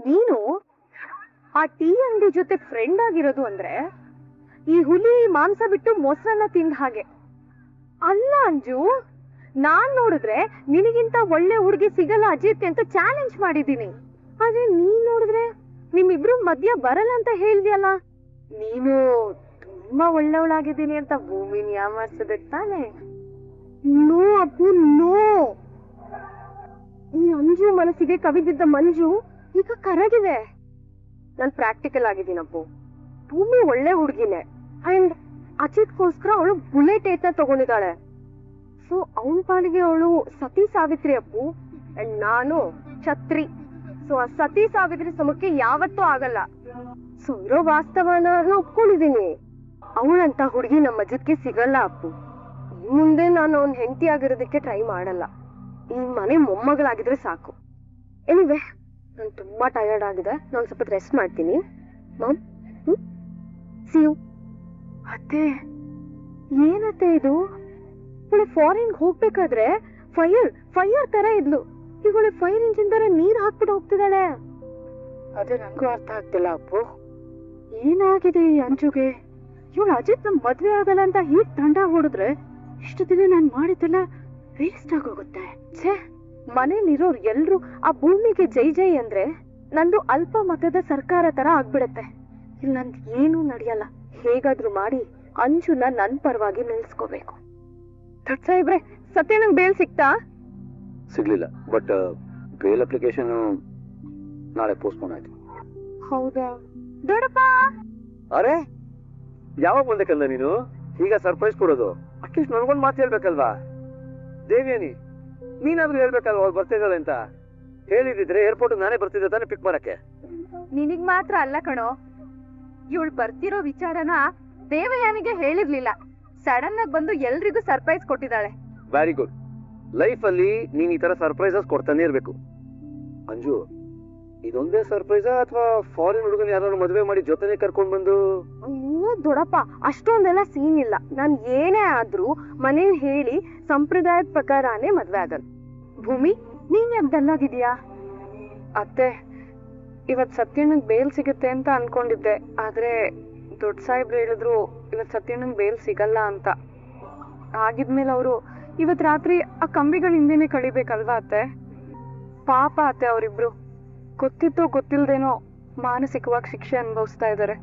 ನೀನು ಆ ಟೀ ಅಂಗಡಿ ಜೊತೆ ಫ್ರೆಂಡ್ ಆಗಿರೋದು ಅಂದ್ರೆ ಈ ಹುಲಿ ಮಾಂಸ ಬಿಟ್ಟು ಮೊಸರನ್ನ ತಿಂದ ಹಾಗೆ. ಅಲ್ಲ ಅಂಜು, ನಾನ್ ನೋಡಿದ್ರೆ ನಿನಗಿಂತ ಒಳ್ಳೆ ಹುಡುಗಿ ಸಿಗಲ್ಲ ಅಜಿತ್ ಅಂತ ಚಾಲೆಂಜ್ ಮಾಡಿದ್ದೀನಿ. ಆದ್ರೆ ನೀನ್ ನೋಡಿದ್ರೆ ನಿಮ್ಮಿಬ್ರು ಮಧ್ಯ ಬರಲ್ಲ ಅಂತ ಹೇಳ್ದಿಯಲ್ಲ. ನೀನು ತುಂಬಾ ಒಳ್ಳೆವಳಾಗಿದ್ದೀನಿ ಅಂತ ಭೂಮಿನ ಯಾಮಾರ್ಸೋದಕ್ ತಾನೆ? No Appu, no. ಈ ಅಂಜು ಮನಸ್ಸಿಗೆ ಕವಿದಿದ್ದ ಮಂಜು ಈಗ ಕರಗಿದೆ. ನಾನ್ ಪ್ರಾಕ್ಟಿಕಲ್ ಆಗಿದ್ದೀನಪ್ಪು. ಭೂಮಿ ಒಳ್ಳೆ ಹುಡುಗಿನೇ, ಅಂಡ್ ಅಜಿತ್ಗೋಸ್ಕರ ಅವಳು ಬುಲೆಟ್ ಏತ ತಗೊಂಡಿದ್ದಾಳೆ. ಸೊ ಅವನ್ ಪಾಲಿಗೆ ಅವಳು ಸತಿ ಸಾವಿತ್ರಿ ಅಪ್ಪು, ಅಂಡ್ ನಾನು ಛತ್ರಿ. ಸೊ ಆ ಸತಿ ಸಾವಿತ್ರಿ ಸಮಕ್ಕೆ ಯಾವತ್ತೂ ಆಗಲ್ಲ. ಸೊ ಇರೋ ವಾಸ್ತವನ ಒಪ್ಕೊಂಡಿದ್ದೀನಿ. ಅವಳಂತ ಹುಡುಗಿ ನಮ್ಮ ಅಜಿತ್ಗೆ ಸಿಗಲ್ಲ ಅಪ್ಪು. ಮುಂದೆ ನಾನು ಅವ್ನ ಹೆಂಡತಿ ಆಗಿರೋದಕ್ಕೆ ಟ್ರೈ ಮಾಡಲ್ಲ. ಈ ಮನೆ ಮೊಮ್ಮಗಳಾಗಿದ್ರೆ ಸಾಕು. ಎನಿವೆ, ನಾನು ತುಂಬಾ ಟಯರ್ಡ್ ಆಗಿದೆ, ನಾನು ಸ್ವಲ್ಪ ರೆಸ್ಟ್ ಮಾಡ್ತೀನಿ. Mom, see you. ಅತ್ತೆ, ಏನತ್ತೆ ಇದು? ಇವಳೆ ಫಾರಿನ್ ಹೋಗ್ಬೇಕಾದ್ರೆ ಫೈರ್ ತರ ಇದ್ಲು. ಇವಳೆ ಫೈರ್ ಇಂಜಿನ್ ತರ ನೀರ್ ಹಾಕ್ಬಿಟ್ಟು ಹೋಗ್ತಿದ್ದಾಳೆ. ಅದೇ ನಂಗೂ ಅರ್ಥ ಆಗ್ತಿಲ್ಲ ಅಪ್ಪು. ಏನಾಗಿದೆ ಈ ಅಂಜುಗೆ? ಇವಳು ಅಜಿತ್ ನಮ್ ಮದ್ವೆ ಆಗಲ್ಲ ಅಂತ ಹೀಗ್ ತಂಡ ಹೊಡಿದ್ರೆ ಇಷ್ಟು ದಿನ ನಾನ್ ಮಾಡಿದ್ದೆಲ್ಲ ವೇಸ್ಟ್ ಆಗೋಗುತ್ತೆ. ಛೇ, ಮನೇಲಿರೋರು ಎಲ್ರು ಆ ಭೂಮಿಗೆ ಜೈ ಜೈ ಅಂದ್ರೆ ನಂದು ಅಲ್ಪ ಮತದ ಸರ್ಕಾರ ತರ ಆಗ್ಬಿಡತ್ತೆ. ಇಲ್ಲಿ ನಂದು ಏನೂ ನಡೆಯಲ್ಲ. ಹೇಗಾದ್ರೂ ಮಾಡಿ ಅಂಜುನ ನನ್ ಪರವಾಗಿ ನಿಲ್ಸ್ಕೋಬೇಕು. ದೊಡ್ಡ ಸಾಹೇಬ್ರೆ, ಸತ್ಯ ನಂಗೆ ಬೇಲ್ ಸಿಕ್ತಾ? ಸಿಗ್ಲಿಲ್ಲ, ಬಟ್ ಬೇಲ್ ಅಪ್ಲಿಕೇಶನ್ ನಾಳೆ ಪೋಸ್ಟ್ಪೋನ್ ಆಯ್ತು. ಹೌದಾ? ದೊಡ್ಡಪ್ಪ, ಅರೆ ಯಾವಾಗ ಬಂದಕ್ಕಲ್ಲ ನೀನು? ಈಗ ಸರ್ಪ್ರೈಸ್ ಕೊಡೋದು ಅಟ್ಲೀಸ್ಟ್ ನನ್ಗೊಂದು ಮಾತು ಹೇಳ್ಬೇಕಲ್ವಾ? ದೇವಿಯನಿ, ನೀನಾದ್ರೂ ಹೇಳ್ಬೇಕಲ್ವಾ ಅವ್ರು ಬರ್ತಿದ್ದಾಳೆ ಅಂತ. ಹೇಳಿದಿದ್ರೆ ಏರ್ಪೋರ್ಟ್ ನಾನೇ ಬರ್ತಿದ್ದೆ ತಾನೇ ಪಿಕ್ ಮಾಡಕ್ಕೆ. ನಿನಗ್ ಮಾತ್ರ ಅಲ್ಲ ಕಣೋ, ಇವಳು ಬರ್ತಿರೋ ವಿಚಾರನ ದೇವಯಾನಿಗೆ ಹೇಳಿರ್ಲಿಲ್ಲ. ಸಡನ್ ಆಗಿ ಬಂದು ಎಲ್ರಿಗೂ ಸರ್ಪ್ರೈಸ್ ಕೊಟ್ಟಿದ್ದಾಳೆ. Very good. ಲೈಫ್ ಅಲ್ಲಿ ನೀನ್ ಈ ತರ ಸರ್ಪ್ರೈಸಸ್ ಕೊಡ್ತಾನೆ ಇರ್ಬೇಕು. ಅಂಜು, ಇದೊಂದೇ ಸರ್ಪ್ರೈಸಾ ಅಥವಾ ಫಾರಿನ್ ಹುಡುಗನ ಯಾರು ಮದುವೆ ಮಾಡಿ ಜೊತೆನೆ ಕರ್ಕೊಂಡ್ ಬಂದು? ದೊಡ್ಡಪ್ಪ, ಅಷ್ಟೊಂದೆಲ್ಲ ಸೀನ್ ಇಲ್ಲ. ನಾನ್ ಏನೇ ಆದ್ರೂ ಮನೇಲಿ ಹೇಳಿ ಸಂಪ್ರದಾಯದ ಪ್ರಕಾರನೇ ಮದ್ವೆ ಆಗಲ್ಲ. ಭೂಮಿ, ನೀನ್ ಯಾಕೆ ಡಲ್ಲಾಗಿದ್ಯಾ? ಅತ್ತೆ, ಇವತ್ ಸತ್ಯಣ್ಣಂಗ್ ಬೇಲ್ ಸಿಗುತ್ತೆ ಅಂತ ಅನ್ಕೊಂಡಿದ್ದೆ. ಆದ್ರೆ ದೊಡ್ಡ ಸಾಹೇಬ್ರು ಹೇಳಿದ್ರು ಇವತ್ ಸತ್ಯಣ್ಣಂಗ್ ಬೇಲ್ ಸಿಗಲ್ಲ ಅಂತ. ಆಗಿದ್ಮೇಲೆ ಅವರು ಇವತ್ ರಾತ್ರಿ ಆ ಕಂಬಿಗಳ ಹಿಂದೆನೆ ಕಳಿಬೇಕಲ್ವಾ ಅತ್ತೆ? ಪಾಪ ಅತ್ತೆ, ಅವರಿಬ್ರು ಗೊತ್ತಿತ್ತೋ ಗೊತ್ತಿಲ್ದೇನೋ ಮಾನಸಿಕವಾಗಿ ಶಿಕ್ಷೆ ಅನುಭವಿಸ್ತಾ ಇದ್ದಾರೆ.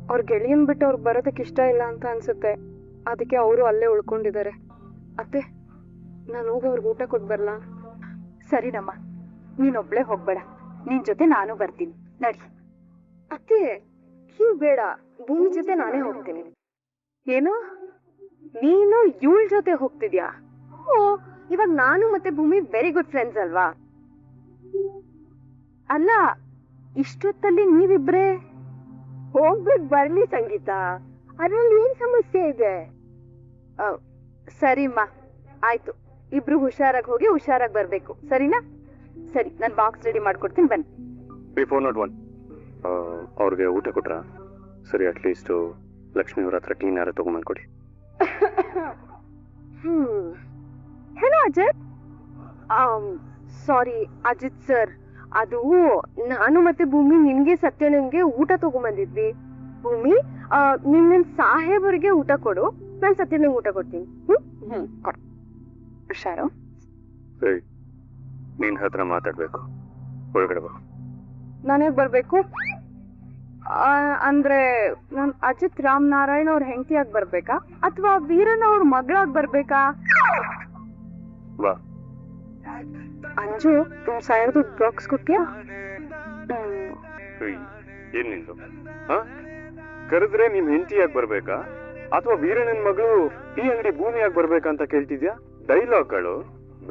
ಅವ್ರ ಗೆಳೆಯನ್ ಬಿಟ್ಟು ಅವ್ರಿಗೆ ಬರೋದಕ್ಕೆ ಇಷ್ಟ ಇಲ್ಲ ಅಂತ ಅನ್ಸುತ್ತೆ. ಅದಕ್ಕೆ ಅವರು ಅಲ್ಲೇ ಉಳ್ಕೊಂಡಿದ್ದಾರೆ. ಅತ್ತೆ, ನಾನು ಹೋಗಿ ಅವ್ರಿಗೆ ಊಟ ಕೊಟ್ಟು ಬರ್ಲಾ? ಸರಿನಮ್ಮ, ನೀನೊಬ್ಳೆ ಹೋಗ್ಬೇಡ, ನಿನ್ ಜೊತೆ ನಾನು ಬರ್ತೀನಿ, ನಡಿ. ಅತ್ತೆ, ನೀವು ಬೇಡ, ಭೂಮಿ ಜೊತೆ ನಾನೇ ಹೋಗ್ತೀನಿ. ಏನು, ನೀನು ಇವಳ ಜೊತೆ ಹೋಗ್ತಿದ್ಯಾ? ಓ, ಇವಾಗ ನಾನು ಮತ್ತೆ ಭೂಮಿ ವೆರಿ ಗುಡ್ ಫ್ರೆಂಡ್ಸ್ ಅಲ್ವಾ? ಅಲ್ಲ, ಇಷ್ಟೊತ್ತಲ್ಲಿ ನೀವಿಬ್ರೇ ಹೋಗ್ಬಿಟ್ ಬರ್ಲಿ ಸಂಗೀತ, ಅದ್ರಲ್ಲಿ ಏನ್ ಸಮಸ್ಯೆ ಇದೆ? ಸರಿಮ್ಮ, ಆಯ್ತು. ಇಬ್ರು ಹುಷಾರಾಗಿ ಹೋಗಿ ಹುಷಾರಾಗಿ ಬರ್ಬೇಕು, ಸರಿನಾ? ಸರಿ, ನಾನು ಬಾಕ್ಸ್ ರೆಡಿ ಮಾಡ್ಕೊಡ್ತೀನಿ, ಬನ್ನಿ. ಬಿಫೋರ್ ನಾಟ್ ಒನ್ ಅವ್ರಿಗೆ ಊಟ ಕೊಟ್ರ? ಸರಿ, ಅಟ್ಲೀಸ್ಟ್ ಲಕ್ಷ್ಮಿ ಅವ್ರ ಹತ್ರ ಟೀ ಯಾರ ತಗೊಂಬಂದ್ಕೊಡಿ. ಹೆಲೋ ಅಜಿತ್. ಸಾರಿ ಅಜಿತ್ ಸರ್, ಅದು ನಾನು ಮತ್ತೆ ಭೂಮಿ ನಿನ್ಗೆ ಸತ್ಯನಿಗೆ ಊಟ ತಗೊಂಬಂದಿದ್ವಿ. ಭೂಮಿ, ನಿನ್ನ ಸಾಹೇಬರಿಗೆ ಊಟ ಕೊಡು, ನಾನು ಸತ್ಯನಿಗೆ ಊಟ ಕೊಡ್ತೀನಿ. ಕೊಡು. ಹುಷಾರು. ನಿನ್ ಹತ್ರ ಮಾತಾಡ್ಬೇಕು, ಒಳಗಡೆ ಬಾ. ನಾನೇಗ್ ಬರ್ಬೇಕು? ಅಂದ್ರೆ ನಾನ್ ಅಜಿತ್ ರಾಮ್ ನಾರಾಯಣ್ ಅವ್ರ ಹೆಂಡತಿಯಾಗಿ ಬರ್ಬೇಕಾ ಅಥವಾ ವೀರನ್ ಅವ್ರ ಮಗಳಾಗಿ ಬರ್ಬೇಕಾ? ಬಾ. ಅಂಜು, तुम शायद ಬಾಕ್ಸ್ ಕೊಟ್ಯಾ? ಏನ್ ನಿಂದು? ಕರೆದ್ರೆ ನಿಮ್ ಹೆಂಡತಿಯಾಗಿ ಬರ್ಬೇಕಾ ಅಥವಾ ವೀರಣ್ಣನ ಮಗಳು ಈ ಅಂಗಡಿ ಭೂಮಿಯಾಗಿ ಬರ್ಬೇಕಾ ಅಂತ ಕೇಳ್ತಿದ್ಯಾ? ಡೈಲಾಗ್ಗಳು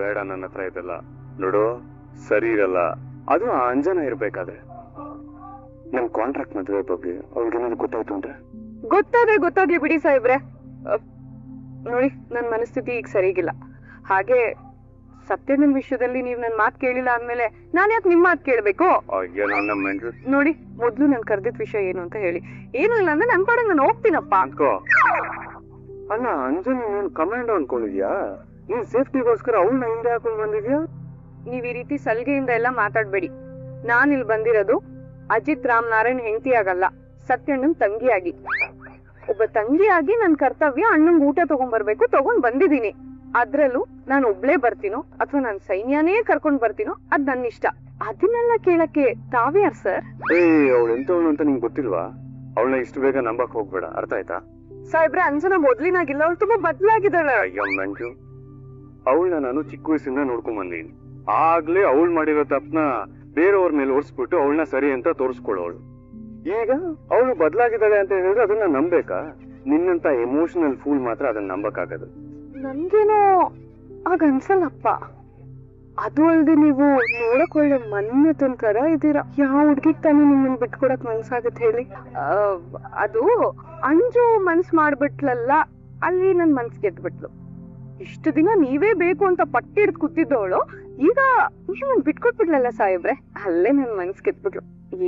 ಬೇಡ ನನ್ನ ಹತ್ರ ಇದೆಲ್ಲ. ನೋಡು, ಸರಿ ಇರಲ್ಲ. ಅದು ಆ ಅಂಜನ ಇರ್ಬೇಕಾದ್ರೆ. ನಮ್ ಕಾಂಟ್ರಾಕ್ಟ್ ಮದುವೆ ಬಗ್ಗೆ ಅವ್ರಿಗೇನಾದ್ರು ಗೊತ್ತಾಯ್ತು ಅಂದ್ರೆ? ಗೊತ್ತಾಗ್ಲಿ ಬಿಡಿ ಸಾಹೇಬ್ರೆ. ನೋಡಿ, ನನ್ ಮನಸ್ಥಿತಿ ಈಗ ಸರಿಗಿಲ್ಲ. ಹಾಗೆ ಸತ್ಯನ ವಿಷಯದಲ್ಲಿ ನೀವ್ ನನ್ ಮಾತ್ ಕೇಳಿಲ್ಲ ಅಂದ್ಮೇಲೆ ನಾನ್ ಯಾಕೆ ನಿಮ್ ಮಾತ್ ಕೇಳ್ಬೇಕು? ನೋಡಿ, ಮೊದ್ಲು ನನ್ ಕರ್ದಿದ್ ವಿಷಯ ಏನು ಅಂತ ಹೇಳಿ. ಏನು ಇಲ್ಲ ಅಂದ್ರೆ ನನ್ ಪಾಡಿಗೆ ನಾನು ಹೋಗ್ತೀನಪ್ಪ. ಅಲ್ಲ, ಅಂಜನ್ ನೀನ್ ಕಮಾಂಡ್ ಅನ್ಕೊಂಡಿದ್ಯಾ? ನೀನ್ ಸೇಫ್ಟಿಗೋಸ್ಕರ ಅವಳನ್ನ ಹಿಂದೆ ಹಾಕೊಂಡ್ ಬಂದಿದ್ಯಾ? ನೀವ್ ಈ ರೀತಿ ಸಲಿಗೆಯಿಂದ ಎಲ್ಲ ಮಾತಾಡ್ಬೇಡಿ. ನಾನಿಲ್ ಬಂದಿರೋದು ಅಜಿತ್ ರಾಮನಾರಾಯಣ್ ಹೆಂಡತಿಯಾಗಲ್ಲ, ಸತ್ಯಣ್ಣನ್ ತಂಗಿಯಾಗಿ. ಒಬ್ಬ ತಂಗಿಯಾಗಿ ನನ್ ಕರ್ತವ್ಯ ಅಣ್ಣಂಗ್ ಊಟ ತಗೊಂಡ್ಬರ್ಬೇಕು, ತಗೊಂಡ್ ಬಂದಿದೀನಿ. ಅದ್ರಲ್ಲೂ ನಾನು ಒಬ್ಳೇ ಬರ್ತೀನೋ ಅಥವಾ ನಾನ್ ಸೈನ್ಯನೇ ಕರ್ಕೊಂಡ್ ಬರ್ತೀನೋ ಅದ್ ನನ್ನ ಇಷ್ಟ. ಅದನ್ನೆಲ್ಲ ಕೇಳಕ್ಕೆ ತಾವ್ಯಾರ್ ಸರ್? ಅವಳು ಎಂತವಳು ಅಂತ ನಿಂಗೆ ಗೊತ್ತಿಲ್ವಾ? ಅವಳನ್ನ ಇಷ್ಟು ಬೇಗ ನಂಬಕ್ ಹೋಗ್ಬೇಡ, ಅರ್ಥ ಆಯ್ತಾ? ಸಾಹೇಬ್ರೆ, ಅಂಜನಾ ಮೊದ್ಲಿನಾಗಿಲ್ಲ, ಅವಳು ತುಂಬಾ ಬದ್ಲಾಗಿದ್ದಾಳೆ. ಅವಳನ್ನ ನಾನು ಚಿಕ್ಕ ವಯಸ್ಸಿಂದ ನೋಡ್ಕೊಂಡ್ ಬಂದೀನಿ. ಆಗ್ಲೇ ಅವಳು ಮಾಡಿರೋ ತಪ್ಪನ ಬೇರೆಯವ್ರ ಮೇಲೆ ಓಡಿಸ್ಬಿಟ್ಟು ಅವಳನ್ನ ಸರಿ ಅಂತ ತೋರಿಸ್ಕೊಳ್ಳೋಳು. ಈಗ ಅವಳು ಬದಲಾಗಿದ್ದಾಳೆ ಅಂತ ಹೇಳಿದ್ರೆ ಅದನ್ನ ನಂಬೇಕಾ? ನಿನ್ನಂತ ಎಮೋಷನಲ್ ಫೂಲ್ ಮಾತ್ರ ಅದನ್ನ ನಂಬಕ್ಕಾಗದು. ನನ್ಗೇನೋ ಆಗ ಅನ್ಸಲ್ಲಪ್ಪ. ಅದು ಅಲ್ದೆ ನೀವು ನೋಡಕ್ ಒಳ್ಳೆ ಮನ್ಮತನ್ ತರ ಇದೀರಾ. ಯಾವ ಹುಡ್ಗಿಗ್ ತಾನೇ ನಿಮ್ಮನ್ ಬಿಟ್ಕೊಡಕ್ ಮನ್ಸಾಗತ್ ಹೇಳಿ? ಅದು ಅಂಜು ಮನ್ಸ್ ಮಾಡ್ಬಿಟ್ಲಲ್ಲ, ಅಲ್ಲಿ ನನ್ ಮನ್ಸ್ ಗೆದ್ಬಿಟ್ಲು. ಇಷ್ಟು ದಿನ ನೀವೇ ಬೇಕು ಅಂತ ಪಟ್ಟಿ ಹಿಡ್ದು ಕೂತಿದ್ದವಳು ಈಗ ನೀವನ್ ಬಿಟ್ಕೊಟ್ಬಿಡ್ಲಲ್ಲ ಸಾಹೇಬ್ರೆ, ಅಲ್ಲೇ ನನ್ ಮನ್ಸ್ ಗೆದ್ಬಿಟ್ಲು.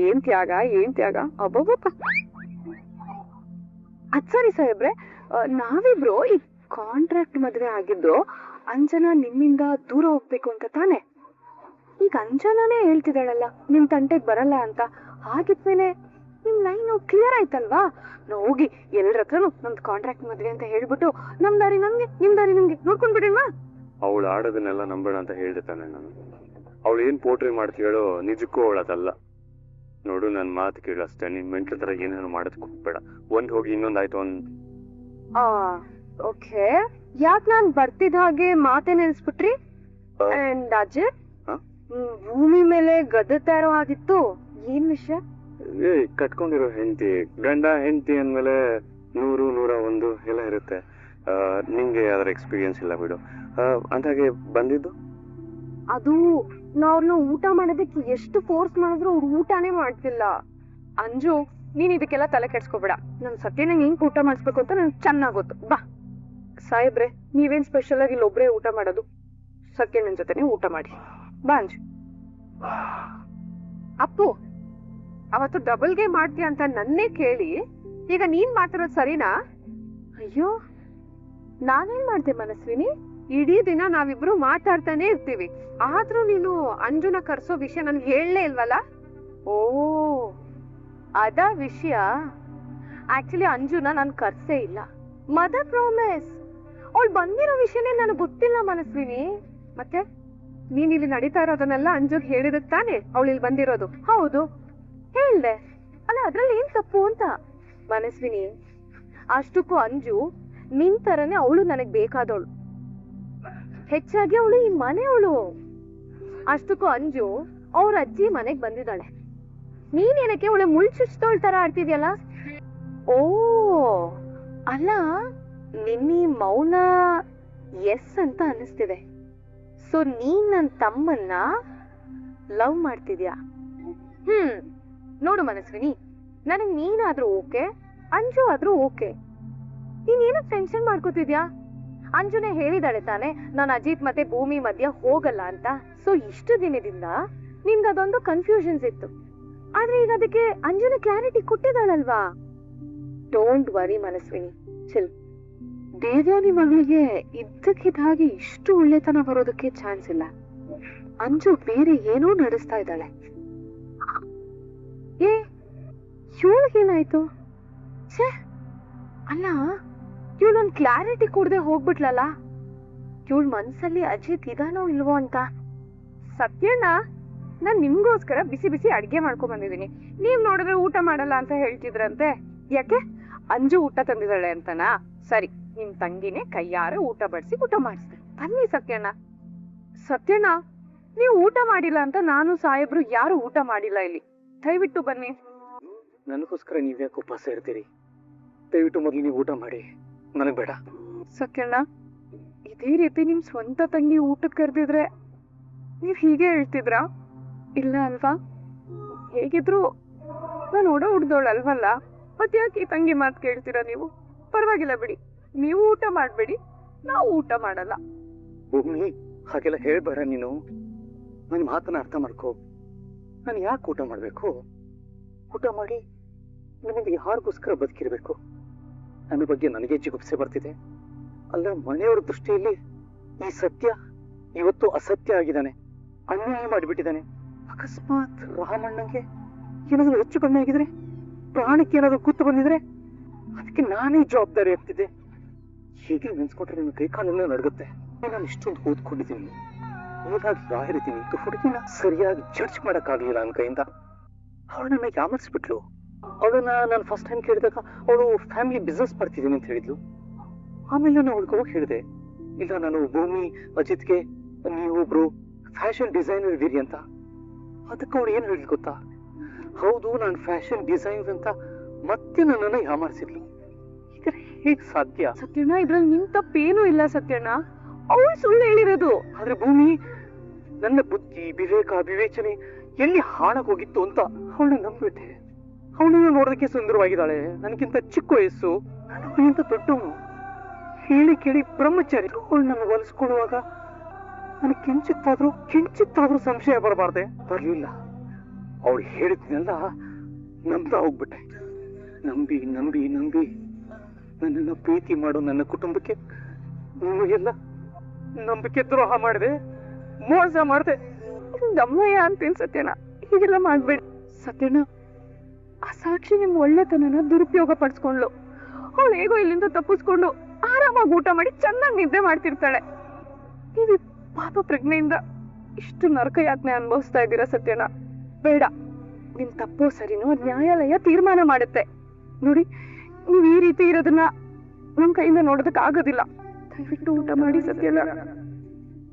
ಏನ್ ತ್ಯಾಗ, ಏನ್ ತ್ಯಾಗ, ಅಬ್ಬಬ್ಬ. ಅದ್ ಸರಿ ಸಾಹೇಬ್ರೆ, ನಾವಿಬ್ರು ಈ ಕಾಂಟ್ರಾಕ್ಟ್ ಮದ್ವೆ ಆಗಿದ್ದು ಅಂಜನಾ ನಿಮ್ಮಿಂದ ದೂರ ಹೋಗ್ಬೇಕು ಅಂತ ತಾನೆ? ಈಗ ಅಂಜನಾನೇ ಹೇಳ್ತಿದ್ದಾಳಲ್ಲ ನಿಮ್ ತಂಟೆಗ್ ಬರಲ್ಲ ಅಂತ. ಹಾಗಿದ್ಮೇಲೆ ನಿಮ್ ಲೈನ್ ಕ್ಲಿಯರ್ ಆಯ್ತಲ್ವಾ? ನಾವ್ ಹೋಗಿ ಎಲ್ಲರ ಹತ್ರನು ನಮ್ದು ಕಾಂಟ್ರಾಕ್ಟ್ ಮದ್ವೆ ಅಂತ ಹೇಳ್ಬಿಟ್ಟು ನಮ್ ದಾರಿ ನಮ್ಗೆ, ನಿಮ್ ದಾರಿ ನಮ್ಗೆ ನೋಡ್ಕೊಂಡ್ ಬಿಡಿಲ್ವಾ? ಅವಳು ಆಡೋದನ್ನೆಲ್ಲ ನಂಬೇಡ ಅಂತ ಹೇಳ್ದೆ ತಾನೆ ನಾನು. ಅವಳು ಏನ್ ಪೋಟ್ರಿ ಮಾಡ್ತೀಳೋ ನಿಜಕ್ಕೂ ಅವಳದಲ್ಲ. ನೋಡು, ನನ್ ಮಾತು ಕೇಳಷ್ಟೇ. ನಿನ್ ಮೆಂಟ್ಲ ತರ ಏನೇನು ಮಾಡೋದಕ್ಕೆ ಹೋಗ್ಬೇಡ. ಒಂದ್ ಹೋಗಿ ಇನ್ನೊಂದಾಯ್ತು ಓಕೆ. ಯಾಕ್ ನಾನ್ ಬರ್ತಿದ್ ಹಾಗೆ ಮಾತೆ ನೆನ್ಸ್ಬಿಟ್ರಿ? ಅಂಡ್ ಅಜಿತ್, ಭೂಮಿ ಮೇಲೆ ಗದತಾ ಇರೋ ಆಗಿತ್ತು, ಏನ್ ವಿಷಯ? ಕಟ್ಕೊಂಡಿರೋ ಹೆಂಡತಿ, ಗಂಡ ಹೆಂಡತಿ ಅಂದ್ಮೇಲೆ 100, 101 ಎಲ್ಲ ಇರುತ್ತೆ. ನಿಂಗೆ ಯಾವ್ದಾರ ಎಕ್ಸ್ಪೀರಿಯನ್ಸ್ ಇಲ್ಲ ಬಿಡು. ಅಂದಾಗೆ ಬಂದಿದ್ದು ಅದು ನಾವ್ರನ್ನ ಊಟ ಮಾಡೋದಕ್ಕೆ ಎಷ್ಟು ಫೋರ್ಸ್ ಮಾಡಿದ್ರು ಅವ್ರು ಊಟನೇ ಮಾಡ್ತಿಲ್ಲ. ಅಂಜು, ನೀನ್ ಇದಕ್ಕೆಲ್ಲ ತಲೆ ಕೆಡ್ಸ್ಕೊಬೇಡ. ನನ್ ಸತ್ಯ ನಂಗೆ ಹೆಂಗ್ ಊಟ ಮಾಡಿಸ್ಬೇಕು ಅಂತ ನನ್ಗೆ ಚೆನ್ನಾಗ್ ಗೊತ್ತು. ಬಾ ಸಾಹೇಬ್ರೆ, ನೀವೇನ್ ಸ್ಪೆಷಲ್ ಆಗಿ ಇಲ್ಲೊಬ್ರೇ ಊಟ ಮಾಡೋದು? ಸತ್ಯ ನನ್ ಜೊತೆನೆ ಊಟ ಮಾಡಿ. ಬಾ ಅಂಜು. ಅಪ್ಪು, ಅವತ್ತು ಡಬಲ್ಗೆ ಮಾಡ್ತೀಯ ಅಂತ ನನ್ನೇ ಕೇಳಿ ಈಗ ನೀನ್ ಮಾತಾಡೋದು ಸರಿನಾ? ಅಯ್ಯೋ, ನಾನೇನ್ ಮಾಡ್ದೆ ಮನಸ್ವಿನಿ? ಇಡೀ ದಿನ ನಾವಿಬ್ರು ಮಾತಾಡ್ತಾನೆ ಇರ್ತೀವಿ, ಆದ್ರೂ ನೀನು ಅಂಜುನ ಕರ್ಸೋ ವಿಷಯ ನನ್ಗೆ ಹೇಳಲೇ ಇಲ್ವಲ್ಲ? ಓ, ಅದ ವಿಷಯ. ಆಕ್ಚುಲಿ ಅಂಜುನ ನಾನ್ ಕರ್ಸೇ ಇಲ್ಲ. Mother promise. ಅವಳು ಬಂದಿರೋ ವಿಷಯನೇ ನನಗೆ ಗೊತ್ತಿಲ್ಲ ಮನಸ್ವಿನಿ. ಮತ್ತೆ ನೀನ್ ಇಲ್ಲಿ ನಡೀತಾ ಇರೋದನ್ನೆಲ್ಲ ಅಂಜುಗ್ ಹೇಳಿದಕ್ ತಾನೆ ಅವಳು ಇಲ್ಲಿ ಬಂದಿರೋದು? ಹೌದು, ಹೇಳ್ದೆ ಅಲ್ಲ, ಅದ್ರಲ್ಲಿ ಏನ್ ತಪ್ಪು ಅಂತ. ಮನಸ್ವಿನಿ, ಅಷ್ಟಕ್ಕೂ ಅಂಜು ನಿನ್ ತರನೇ ಅವಳು ನನಗ್ ಬೇಕಾದವಳು. ಹೆಚ್ಚಾಗಿ ಅವಳು ಈ ಮನೆಯವಳು. ಅಷ್ಟಕ್ಕೂ ಅಂಜು ಅವ್ರ ಅಜ್ಜಿ ಮನೆಗ್ ಬಂದಿದ್ದಾಳೆ. ನೀನೇನಕ್ಕೆ ಅವಳು ಮುಳ್ಚುಚ್ತೋಳ್ ತರ ಆಡ್ತಿದ್ಯಲ್ಲ? ಓ ಅಲ್ಲ, ನಿನ್ನೀ ಮೌನ ಎಸ್ ಅಂತ ಅನಿಸ್ತಿದೆ. ಸೊ ನೀನ್ ನನ್ ತಮ್ಮನ್ನ ಲವ್ ಮಾಡ್ತಿದ್ಯಾ? ನೋಡು ಮನಸ್ವಿನಿ, ನನಗ್ ನೀನಾದ್ರೂ ಓಕೆ, ಅಂಜು ಆದ್ರೂ ಓಕೆ. ನೀನ್ ಏನಕ್ ಟೆನ್ಷನ್ ಮಾಡ್ಕೋತಿದ್ಯಾ? ಅಂಜುನೇ ಹೇಳಿದಾಳೆ ತಾನೆ ನಾನು ಅಜಿತ್ ಮತ್ತೆ ಭೂಮಿ ಮಧ್ಯ ಹೋಗಲ್ಲ ಅಂತ. ಸೊ ಇಷ್ಟು ದಿನದಿಂದ ನಿಮ್ಗೆ ಅದೊಂದು ಕನ್ಫ್ಯೂಷನ್ಸ್ ಇತ್ತು, ಆದ್ರೆ ಈಗ ಅದಕ್ಕೆ ಅಂಜುನ ಕ್ಲಾರಿಟಿ ಕೊಟ್ಟಿದ್ದಾಳಲ್ವಾ? Don't worry Manaswini, chill. Devyani ಮಗಳಿಗೆ ಇದ್ದಕ್ಕಿದ್ದ ಹಾಗೆ ಇಷ್ಟು ಒಳ್ಳೆತನ ಬರೋದಕ್ಕೆ ಚಾನ್ಸ್ ಇಲ್ಲ. ಅಂಜು ಬೇರೆ ಏನೋ ನಡೆಸ್ತಾ ಇದ್ದಾಳೆ. ಏ, ಇವಳಿಗೇನಾಯ್ತು? ಛೇ, ಅಲ್ಲ, ಇವಳೊಂದ್ ಕ್ಲಾರಿಟಿ ಕೊಡದೆ ಹೋಗ್ಬಿಟ್ಲಲ್ಲ. ಇವಳ ಮನ್ಸಲ್ಲಿ ಅಜಿತ್ ಇದಾನೋ ಇಲ್ವೋ ಅಂತ. ಸತ್ಯಣ್ಣ, ನಾನ್ ನಿಮ್ಗೋಸ್ಕರ ಬಿಸಿ ಬಿಸಿ ಅಡ್ಗೆ ಮಾಡ್ಕೊಂಡ್ ಬಂದಿದೀನಿ. ನೀವ್ ನೋಡಿದ್ರೆ ಊಟ ಮಾಡಲ್ಲ ಅಂತ ಹೇಳ್ತಿದ್ರಂತೆ. ಯಾಕೆ? ಅಂಜು ಊಟ ತಂದಿದ್ದಾಳೆ ಅಂತನಾ? ಸರಿ, ನಿಮ್ ತಂಗಿನೇ ಕೈಯಾರ ಊಟ ಬಡಿಸಿ ಊಟ ಮಾಡಿಸ್ದೆ. ಬನ್ನಿ ಸತ್ಯಣ್ಣ. ಸತ್ಯಣ್ಣ, ನೀವು ಊಟ ಮಾಡಿಲ್ಲ ಅಂತ ನಾನು ಸಾಹೇಬ್ರು ಯಾರು ಊಟ ಮಾಡಿಲ್ಲ ಇಲ್ಲಿ. ದಯವಿಟ್ಟು ಬನ್ನಿ. ನನಗೋಸ್ಕರ ನೀವ್ಯಾಕೆ ಉಪವಾಸ ಇರ್ತೀರಿ? ದಯವಿಟ್ಟು ಮೊದಲು ನೀವು ಊಟ ಮಾಡಿ, ನನಗ್ ಬೇಡ. ಸತ್ಯಣ್ಣ, ಇದೇ ರೀತಿ ನಿಮ್ ಸ್ವಂತ ತಂಗಿ ಊಟಕ್ಕೆ ಕರೆದಿದ್ರೆ ನೀವ್ ಹೀಗೆ ಹೇಳ್ತಿದ್ರಾ? ಇಲ್ಲ ಅಲ್ವಾ? ಹೇಗಿದ್ರು ನಾನು ಓಡೋ ಹುಡ್ದೋಳಲ್ವಲ್ಲ, ಮತ್ತ್ಯಾಕೆ ಈ ತಂಗಿ ಮಾತು ಕೇಳ್ತೀರಾ ನೀವು? ಪರವಾಗಿಲ್ಲ ಬಿಡಿ, ನೀವು ಊಟ ಮಾಡ್ಬೇಡಿ, ನಾವು ಊಟ ಮಾಡಲ್ಲ. ಭೂಮಿ, ಹಾಗೆಲ್ಲ ಹೇಳ್ಬೇಡ ನೀನು. ನನ್ನ ಮಾತನ್ನ ಅರ್ಥ ಮಾಡ್ಕೋ. ನಾನು ಯಾಕೆ ಊಟ ಮಾಡ್ಬೇಕು? ಊಟ ಮಾಡಿ ನನಗೆ ಯಾರಿಗೋಸ್ಕರ ಬದುಕಿರ್ಬೇಕು? ನನ್ನ ಬಗ್ಗೆ ನನಗೆ ಜಿಗುಪ್ಸೆ ಬರ್ತಿದೆ. ಅಲ್ಲ, ಮನೆಯವರ ದೃಷ್ಟಿಯಲ್ಲಿ ಈ ಸತ್ಯ ಇವತ್ತು ಅಸತ್ಯ ಆಗಿದ್ದಾನೆ, ಅನ್ಯಾಯ ಮಾಡಿಬಿಟ್ಟಿದ್ದಾನೆ. ಅಕಸ್ಮಾತ್ ರಾಮಣ್ಣಂಗೆ ಏನಾದರೂ ಹೆಚ್ಚು ಕಮ್ಮಿ ಆಗಿದ್ರೆ, ಪ್ರಾಣಕ್ಕೆ ಏನಾದರೂ ಕೂತು ಬಂದಿದ್ರೆ ಅದಕ್ಕೆ ನಾನೇ ಜವಾಬ್ದಾರಿ ಆಗ್ತಿದ್ದೆ. ಹೀಗೆ ನೆನ್ಸ್ಕೊಟ್ರೆ ನಿನ್ನ ಕೈ ಕಾಲೆಲ್ಲ ನಡುಗುತ್ತೆ. ನಾನು ಇಷ್ಟೊಂದು ಓದ್ಕೊಂಡಿದ್ದೀನಿ, ಓದಾಗಿ ಬಾರಿದ್ದೀನಿ, ಹುಡುಗಿನ ಸರಿಯಾಗಿ ಜಡ್ಜ್ ಮಾಡಕ್ಕಾಗ್ಲಿಲ್ಲ ನನ್ನ ಕೈಯಿಂದ. ಅವಳನ್ನ ಯಾಮರ್ಸ್ಬಿಟ್ಲು. ಅವಳನ್ನ ನಾನು ಫಸ್ಟ್ ಟೈಮ್ ಕೇಳಿದಾಗ ಅವಳು ಫ್ಯಾಮಿಲಿ ಬಿಸ್ನೆಸ್ ಮಾಡ್ತಿದ್ದೀನಿ ಅಂತ ಹೇಳಿದ್ಲು. ಆಮೇಲೆ ನಾನು ಅವಳಿಗೆ ಹೋಗಿ ಹೇಳಿದೆ, ಇಲ್ಲ ನಾನು ಭೂಮಿ ಅಜಿತ್ಗೆ ನೀವೊಬ್ರು ಫ್ಯಾಷನ್ ಡಿಸೈನರ್ ಇದ್ದೀರಿ ಅಂತ. ಅದಕ್ಕೆ ಅವಳು ಏನು ಹೇಳಿದ್ ಗೊತ್ತಾ, ಹೌದು ನಾನು ಫ್ಯಾಷನ್ ಡಿಸೈನರ್ ಅಂತ ಮತ್ತೆ ನನ್ನನ್ನು ಯಾಮಾರಿಸಿದ್ಲು. ಈಗ ಹೇಗ್ ಸಾಧ್ಯ? ಸತ್ಯಣ್ಣ, ಇದ್ರಲ್ಲಿ ನಿನ್ ತಪ್ಪೇನೂ ಇಲ್ಲ ಸತ್ಯಣ್ಣ, ಅವಳು ಸುಳ್ಳು ಹೇಳಿರೋದು. ಆದ್ರೆ ಭೂಮಿ ನನ್ನ ಬುದ್ಧಿ ವಿವೇಕ ವಿವೇಚನೆ ಎಲ್ಲಿ ಹಾಳಾಗ್ ಹೋಗಿತ್ತು ಅಂತ ಅವಳನ್ನ ನಂಬಿಟ್ಟೆ. ಅವಳನ್ನು ನೋಡೋದಕ್ಕೆ ಸುಂದರವಾಗಿದ್ದಾಳೆ, ನನಗಿಂತ ಚಿಕ್ಕ ವಯಸ್ಸು, ನನಗಿಂತ ದೊಡ್ಡವನು. ಹೇಳಿ ಕೇಳಿ ಬ್ರಹ್ಮಚಾರಿ. ಅವಳು ನನ್ನ ಹೊಲಿಸ್ಕೊಳ್ಳುವಾಗ ನನಗೆ ಕಿಂಚಿತ್ತಾದ್ರೂ ಸಂಶಯ ಬರಬಾರ್ದೆ, ಬರ್ಲಿಲ್ಲ. ಅವಳು ಹೇಳಿದ್ನೆಲ್ಲ ನಂಬ್ತಾ ಹೋಗ್ಬಿಟ್ಟೆ. ನಂಬಿ ನಂಬಿ ನಂಬಿ ನನ್ನನ್ನು ಪ್ರೀತಿ ಮಾಡೋ ನನ್ನ ಕುಟುಂಬಕ್ಕೆ ನೀನು ಎಲ್ಲ ನಂಬಿಕೆ ದ್ರೋಹ ಮಾಡಿದೆ, ಮೋಸ ಮಾಡಿದೆ. ದಮ್ಮಯ್ಯ ಅಂತೀನಿ ಸತ್ಯಣ್ಣ, ಹೀಗೆಲ್ಲ ಮಾಡ್ಬೇಡಿ. ಸತ್ಯಣ್ಣ, ಆ ಸಾಕ್ಷಿ ನಿಮ್ ಒಳ್ಳೆತನನ ದುರುಪಯೋಗ ಪಡಿಸ್ಕೊಂಡ್ಲು. ಅವಳು ಹೇಗೋ ಇಲ್ಲಿಂದ ತಪ್ಪಿಸ್ಕೊಂಡು ಆರಾಮಾಗಿ ಊಟ ಮಾಡಿ ಚೆನ್ನಾಗಿ ನಿದ್ದೆ ಮಾಡ್ತಿರ್ತಾಳೆ. ನೀವು ಪಾಪ ಪ್ರಜ್ಞೆಯಿಂದ ಇಷ್ಟು ನರಕ ಯಾತನೆ ಅನುಭವಿಸ್ತಾ ಇದ್ದೀರಾ ಸತ್ಯಣ್ಣ. ಬೇಡ, ನಿಮ್ ತಪ್ಪೋ ಸರಿನೋ ನ್ಯಾಯಾಲಯ ತೀರ್ಮಾನ ಮಾಡುತ್ತೆ. ನೋಡಿ, ನೀವ್ ಈ ರೀತಿ ಇರೋದನ್ನ ನಮ್ ಕೈಯಿಂದ ನೋಡೋದಕ್ ಆಗೋದಿಲ್ಲ. ದಯವಿಟ್ಟು ಊಟ ಮಾಡಿ ಸತ್ಯಣ್ಣ.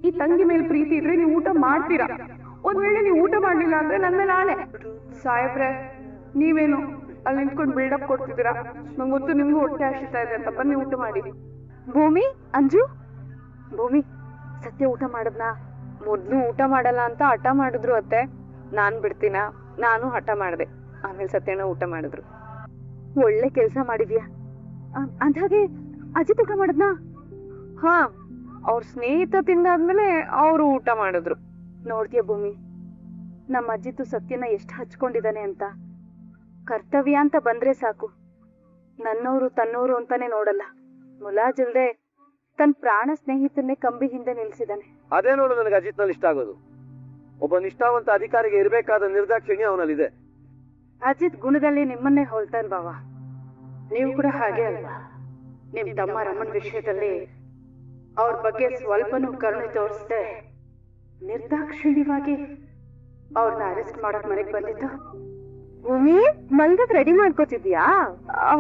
ಈ ತಂಗಿ ಮೇಲೆ ಪ್ರೀತಿ ಇದ್ರೆ ನೀವು ಊಟ ಮಾಡ್ತೀರಾ. ಒಂದ್ ವೇಳೆ ನೀವು ಊಟ ಮಾಡ್ಲಿಲ್ಲ ಅಂದ್ರೆ ನನ್ನ ಮೇಲೆ ಆಣೆ. ಸಾಹೇಬ್ರೆ, ನೀವೇನು ಅಲ್ಲಿ ನಿಂತ್ಕೊಂಡು ಬಿಲ್ಡಪ್ ಕೊಡ್ತಿದ್ದೀರಾ? ನಂಗೆ ಗೊತ್ತು ನಿಮ್ಗೂ ಹೊಟ್ಟೆ ಹಸಿತಾ ಇದೆ ಅಂತ. ಬನ್ನಿ ಊಟ ಮಾಡಿ. ಭೂಮಿ, ಅಂಜು, ಭೂಮಿ, ಸತ್ಯ ಊಟ ಮಾಡದ್ನಾ? ಮೊದ್ಲು ಊಟ ಮಾಡಲ್ಲ ಅಂತ ಹಠ ಮಾಡಿದ್ರು ಅತ್ತೆ. ನಾನ್ ಬಿಡ್ತೀನ? ನಾನು ಹಠ ಮಾಡ್ದೆ. ಆಮೇಲೆ ಸತ್ಯನ ಊಟ ಮಾಡಿದ್ರು. ಒಳ್ಳೆ ಕೆಲ್ಸ ಮಾಡಿದ್ಯಾ. ಅಂದಾಗೆ ಅಜಿತ್ ಊಟ ಮಾಡದ್ನಾ? ಹಾ, ಅವ್ರ ಸ್ನೇಹಿತ ತಿಂದಾದ್ಮೇಲೆ ಅವರು ಊಟ ಮಾಡಿದ್ರು. ನೋಡ್ತೀಯ ಭೂಮಿ, ನಮ್ಮ ಅಜಿತ್ ಸತ್ಯನ ಎಷ್ಟು ಹಚ್ಕೊಂಡಿದ್ದಾನೆ ಅಂತ. ಕರ್ತವ್ಯ ಅಂತ ಬಂದ್ರೆ ಸಾಕು, ನನ್ನವರು ತನ್ನವರು ಅಂತಾನೆ ನೋಡಲ್ಲ. ಮುಲಾಜಿಲ್ದೆ ತನ್ನ ಪ್ರಾಣ ಸ್ನೇಹಿತನ್ನೇ ಕಂಬಿ ಹಿಂದೆ ನಿಲ್ಸಿದಾನೆ. ಅದೇ ನೋಡು ನನಗೆ ಅಜಿತ್ ನಲ್ಲಿ ಇಷ್ಟ ಆಗೋದು. ಒಬ್ಬ ನಿಷ್ಠಾವಂತ ಅಧಿಕಾರಿಗೆ ಇರಬೇಕಾದ ನಿರ್ದಾಕ್ಷಿಣ್ಯ ಅವನಲ್ಲಿದೆ. ಅಜಿತ್ ಗುಣದಲ್ಲಿ ನಿಮ್ಮನ್ನೇ ಹೋಲ್ತಾನೆ ಬಾವ. ನೀವು ಕೂಡ ಹಾಗೆ ಅಲ್ವಾ? ನಿಮ್ ತಮ್ಮ ರಮಣ್ ವಿಷಯದಲ್ಲಿ ಅವ್ರ ಬಗ್ಗೆ ಸ್ವಲ್ಪನೂ ಕರುಣೆ ತೋರಿಸ್ದೆ ನಿರ್ದಾಕ್ಷಿಣ್ಯವಾಗಿ ಅವ್ರನ್ನ ಅರೆಸ್ಟ್ ಮಾಡಕ್ ಮನೆಗ್ ಬಂದಿತ್ತು. ಭೂಮಿ, ಮಲ್ಗಕ್ ರೆಡಿ ಮಾಡ್ಕೋತಿದ್ಯಾ?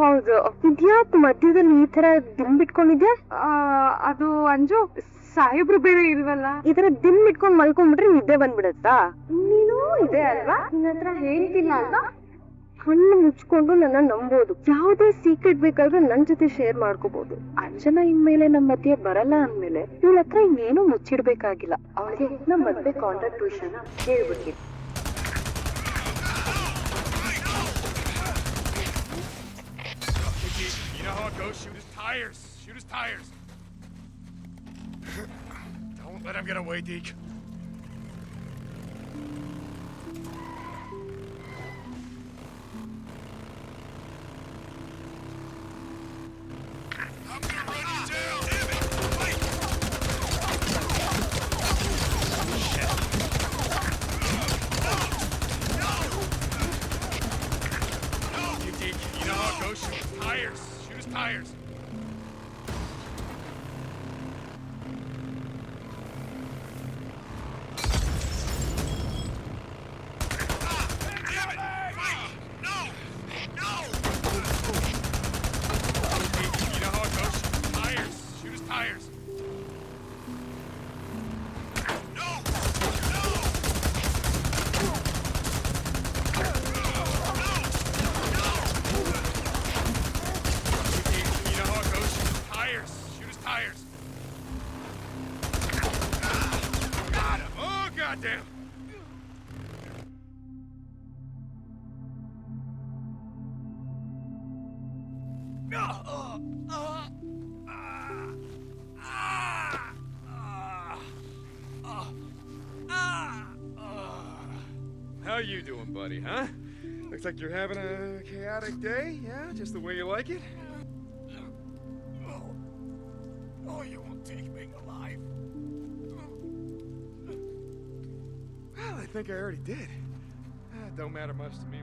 ಹೌದು. ಇದ್ಯಾಕ್ ಮಧ್ಯದಲ್ಲಿ ಈ ತರ ದಿಮ್ ಬಿಟ್ಕೊಂಡಿದ್ಯಾ? ಅದು ಅಂಜು, ಸಾಹೇಬ್ರು ಬೇರೆ ಇಲ್ವಲ್ಲ. ಈ ತರ ದಿಮ್ ಇಟ್ಕೊಂಡ್ ಮಲ್ಕೊಂಡ್ಬಿಟ್ರೆ ನಿದ್ದೆ ಬಂದ್ಬಿಡತ್ತಾ? ನೀನು ಇದೆ ಅಲ್ವಾ, ನಿನ್ನ ಹತ್ರ ಹೇಳ್ತಿಲ್ಲ ಅಲ್ವಾ? ಕಣ್ಣು ಮುಚ್ಕೊಂಡು ನನ್ನ ನಂಬೋದು. ಯಾವುದೇ ಸೀಕ್ರೆಟ್ ಬೇಕಾದ್ರೂ ನನ್ ಜೊತೆ ಶೇರ್ ಮಾಡ್ಕೋಬಹುದು. ಅಂಜನಾ ಇನ್ಮೇಲೆ ನಮ್ಮ ಮಧ್ಯೆ ಬರಲ್ಲ ಅಂದ್ಮೇಲೆ ಇವಳ ಹತ್ರ ಇನ್ನೇನು ಮುಚ್ಚಿಡ್ಬೇಕಾಗಿಲ್ಲ. ಅವಳಿಗೆ ನಮ್ಮ ಮದ್ವೆ ಕಾಂಟ್ರಾಕ್ಟ್ ವಿಷಯನ ಹೇಳ್ಬಿಡ್ತೀನಿ. You know how it goes? Shoot his tires. Shoot his tires. Don't let him get away, Deke. I'm gonna run you down. Damn it! Wait. Shit. No! You Deke, you know how it goes? Shoot his tires. Shoot his tires. Goddamn! How you doing, buddy, huh? Looks like you're having a chaotic day, yeah? Just the way you like it? Oh, you won't take me alive. Well, I think I already did. Don't matter much to me.